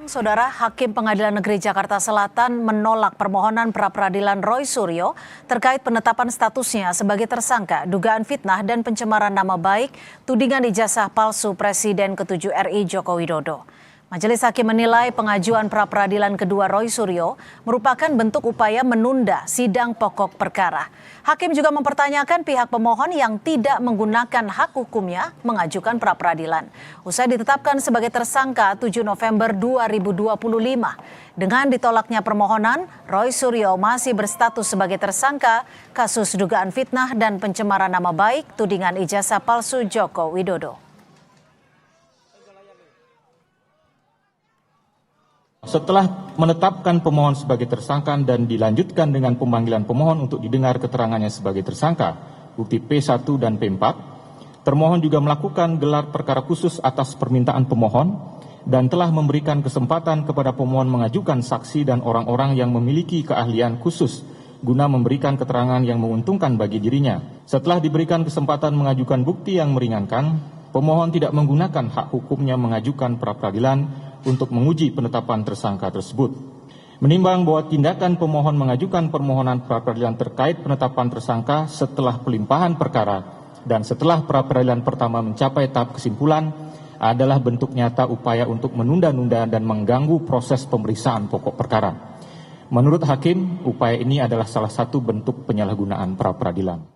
Saudara, Hakim Pengadilan Negeri Jakarta Selatan menolak permohonan pra-peradilan Roy Suryo terkait penetapan statusnya sebagai tersangka dugaan fitnah dan pencemaran nama baik tudingan ijazah palsu Presiden ke-7 RI Joko Widodo. Majelis Hakim menilai pengajuan pra-peradilan kedua Roy Suryo merupakan bentuk upaya menunda sidang pokok perkara. Hakim juga mempertanyakan pihak pemohon yang tidak menggunakan hak hukumnya mengajukan pra-peradilan. Usai ditetapkan sebagai tersangka 7 November 2025. Dengan ditolaknya permohonan, Roy Suryo masih berstatus sebagai tersangka kasus dugaan fitnah dan pencemaran nama baik tudingan ijazah palsu Joko Widodo. Setelah menetapkan pemohon sebagai tersangka dan dilanjutkan dengan pemanggilan pemohon untuk didengar keterangannya sebagai tersangka, bukti P1 dan P4, termohon juga melakukan gelar perkara khusus atas permintaan pemohon dan telah memberikan kesempatan kepada pemohon mengajukan saksi dan orang-orang yang memiliki keahlian khusus guna memberikan keterangan yang menguntungkan bagi dirinya. Setelah diberikan kesempatan mengajukan bukti yang meringankan, pemohon tidak menggunakan hak hukumnya mengajukan pra-peradilan untuk menguji penetapan tersangka tersebut. Menimbang bahwa tindakan pemohon mengajukan permohonan pra-peradilan terkait penetapan tersangka setelah pelimpahan perkara dan setelah pra-peradilan pertama mencapai tahap kesimpulan adalah bentuk nyata upaya untuk menunda-nunda dan mengganggu proses pemeriksaan pokok perkara. Menurut Hakim, upaya ini adalah salah satu bentuk penyalahgunaan pra-peradilan.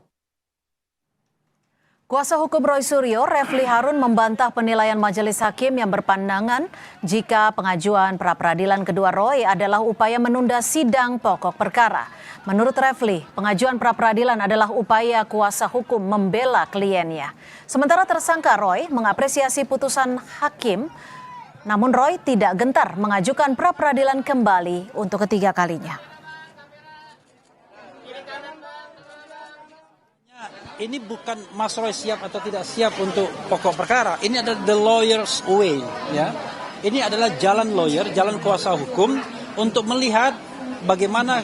Kuasa hukum Roy Suryo, Refli Harun, membantah penilaian majelis hakim yang berpandangan jika pengajuan pra-peradilan kedua Roy adalah upaya menunda sidang pokok perkara. Menurut Refli, pengajuan pra-peradilan adalah upaya kuasa hukum membela kliennya. Sementara tersangka Roy mengapresiasi putusan hakim, namun Roy tidak gentar mengajukan pra-peradilan kembali untuk ketiga kalinya. Ini bukan Mas Roy siap atau tidak siap untuk pokok perkara. Ini adalah the lawyer's way, ya. Ini adalah jalan lawyer, jalan kuasa hukum untuk melihat bagaimana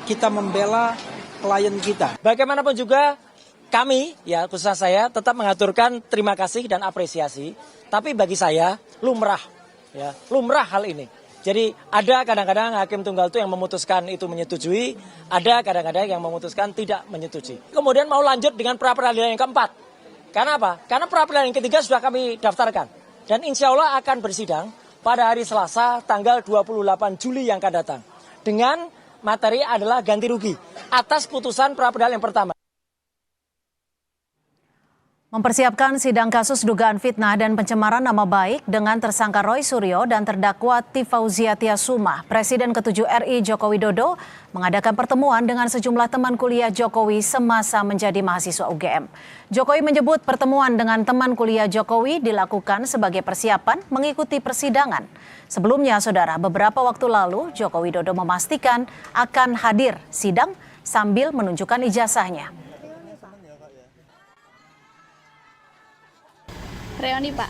kita membela klien kita. Bagaimanapun juga kami, ya khususnya saya, tetap mengaturkan terima kasih dan apresiasi. Tapi bagi saya lumrah, ya lumrah hal ini. Jadi ada kadang-kadang hakim tunggal itu yang memutuskan itu menyetujui, ada kadang-kadang yang memutuskan tidak menyetujui. Kemudian mau lanjut dengan pra-peradilan yang keempat. Karena apa? Karena pra-peradilan yang ketiga sudah kami daftarkan. Dan insya Allah akan bersidang pada hari Selasa tanggal 28 Juli yang akan datang. Dengan materi adalah ganti rugi atas putusan pra-peradilan yang pertama. Mempersiapkan sidang kasus dugaan fitnah dan pencemaran nama baik dengan tersangka Roy Suryo dan terdakwa Tifauzia Tiasuma, Presiden ke-7 RI Joko Widodo mengadakan pertemuan dengan sejumlah teman kuliah Jokowi semasa menjadi mahasiswa UGM. Jokowi menyebut pertemuan dengan teman kuliah Jokowi dilakukan sebagai persiapan mengikuti persidangan. Sebelumnya, saudara, beberapa waktu lalu Joko Widodo memastikan akan hadir sidang sambil menunjukkan ijazahnya. Reoni Pak.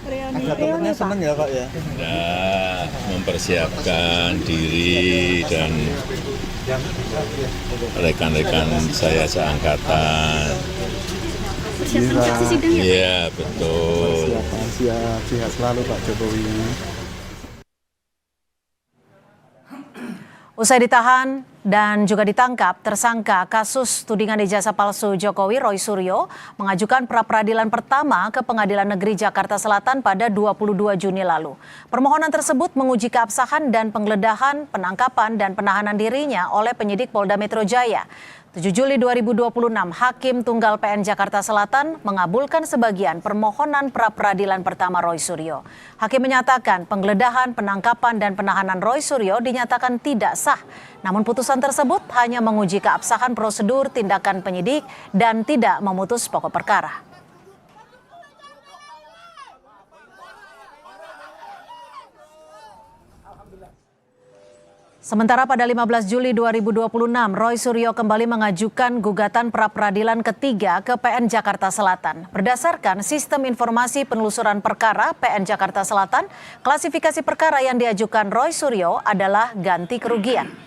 Reoni senang ya Pak ya? Ya, mempersiapkan diri dan rekan-rekan saya seangkatan. Persiapan saksi sidang ya? Iya, betul. Siap, sehat selalu Pak Jokowi. Usai ditahan dan juga ditangkap, tersangka kasus tudingan ijazah palsu Jokowi Roy Suryo mengajukan pra-peradilan pertama ke Pengadilan Negeri Jakarta Selatan pada 22 Juni lalu. Permohonan tersebut menguji keabsahan dan penggeledahan, penangkapan dan penahanan dirinya oleh penyidik Polda Metro Jaya. 7 Juli 2026, Hakim Tunggal PN Jakarta Selatan mengabulkan sebagian permohonan pra-peradilan pertama Roy Suryo. Hakim menyatakan penggeledahan, penangkapan dan penahanan Roy Suryo dinyatakan tidak sah. Namun putusan tersebut hanya menguji keabsahan prosedur tindakan penyidik dan tidak memutus pokok perkara. Sementara pada 15 Juli 2026, Roy Suryo kembali mengajukan gugatan pra-peradilan ketiga ke PN Jakarta Selatan. Berdasarkan Sistem Informasi Penelusuran Perkara PN Jakarta Selatan, klasifikasi perkara yang diajukan Roy Suryo adalah ganti kerugian.